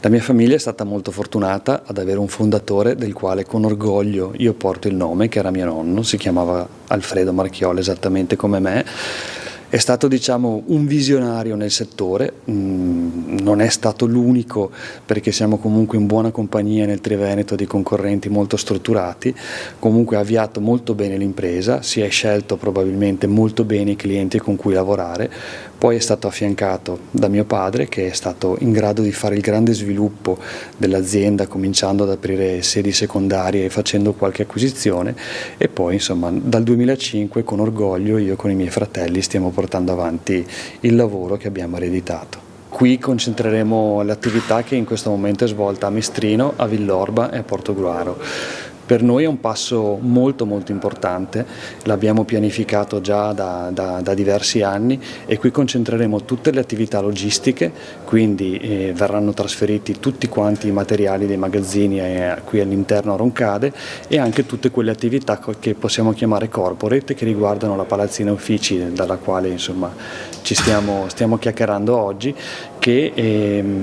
La mia famiglia è stata molto fortunata ad avere un fondatore del quale con orgoglio io porto il nome, che era mio nonno, si chiamava Alfredo Marchiola esattamente come me. È stato, diciamo, un visionario nel settore, non è stato l'unico, perché siamo comunque in buona compagnia nel Triveneto di concorrenti molto strutturati. Comunque ha avviato molto bene l'impresa, si è scelto probabilmente molto bene i clienti con cui lavorare, poi è stato affiancato da mio padre, che è stato in grado di fare il grande sviluppo dell'azienda, cominciando ad aprire sedi secondarie e facendo qualche acquisizione, e poi insomma dal 2005 con orgoglio io con i miei fratelli stiamo portando avanti il lavoro che abbiamo ereditato. Qui concentreremo l'attività che in questo momento è svolta a Mestrino, a Villorba e a Portogruaro. Per noi è un passo molto importante, l'abbiamo pianificato già da diversi anni e qui concentreremo tutte le attività logistiche, quindi verranno trasferiti tutti quanti i materiali dei magazzini qui all'interno a Roncade, e anche tutte quelle attività che possiamo chiamare corporate, che riguardano la palazzina uffici dalla quale insomma ci stiamo chiacchierando oggi, che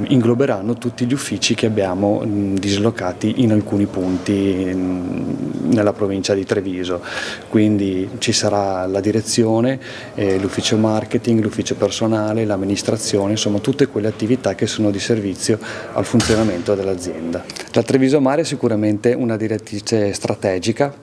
ingloberanno tutti gli uffici che abbiamo dislocati in alcuni punti nella provincia di Treviso. Quindi ci sarà la direzione, l'ufficio marketing, l'ufficio personale, l'amministrazione, insomma tutte quelle attività che sono di servizio al funzionamento dell'azienda. La Treviso Mare è sicuramente una direttrice strategica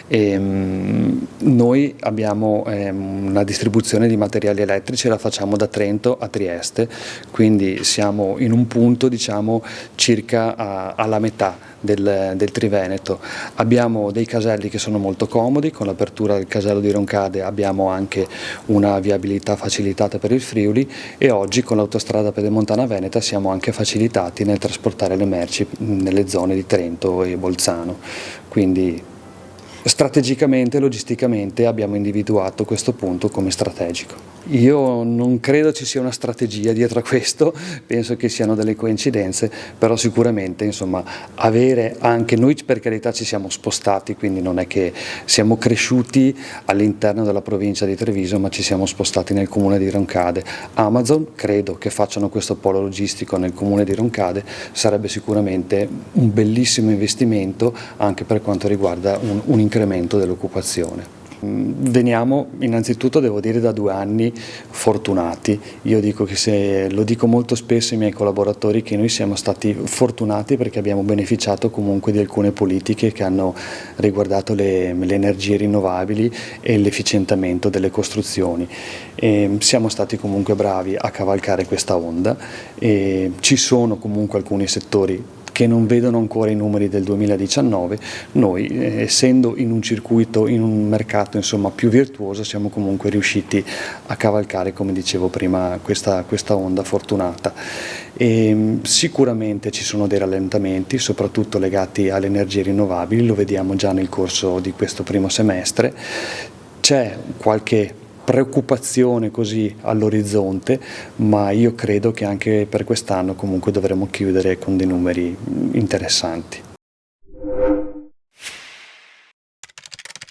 e noi abbiamo una distribuzione di materiali elettrici, la facciamo da Trento a Trieste, quindi siamo in un punto, diciamo, circa alla metà del Triveneto. Abbiamo dei caselli che sono molto comodi, con l'apertura del casello di Roncade abbiamo anche una viabilità facilitata per il Friuli, e oggi con l'autostrada pedemontana veneta siamo anche facilitati nel trasportare le merci nelle zone di Trento e Bolzano. Quindi strategicamente, logisticamente abbiamo individuato questo punto come strategico. Io non credo ci sia una strategia dietro a questo, penso che siano delle coincidenze, però sicuramente insomma avere anche noi, per carità, ci siamo spostati, quindi non è che siamo cresciuti all'interno della provincia di Treviso, ma ci siamo spostati nel comune di Roncade. Amazon credo che facciano questo polo logistico nel comune di Roncade, sarebbe sicuramente un bellissimo investimento anche per quanto riguarda un incremento dell'occupazione. Veniamo innanzitutto, devo dire, da 2 anni fortunati. Io dico lo dico molto spesso ai miei collaboratori, che noi siamo stati fortunati perché abbiamo beneficiato comunque di alcune politiche che hanno riguardato le energie rinnovabili e l'efficientamento delle costruzioni. Siamo stati comunque bravi a cavalcare questa onda, e ci sono comunque alcuni settori che non vedono ancora i numeri del 2019, noi essendo in un circuito, in un mercato insomma più virtuoso, siamo comunque riusciti a cavalcare, come dicevo prima, questa onda fortunata. Sicuramente ci sono dei rallentamenti, soprattutto legati alle energie rinnovabili, lo vediamo già nel corso di questo primo semestre. C'è qualche preoccupazione così all'orizzonte, ma io credo che anche per quest'anno comunque dovremo chiudere con dei numeri interessanti.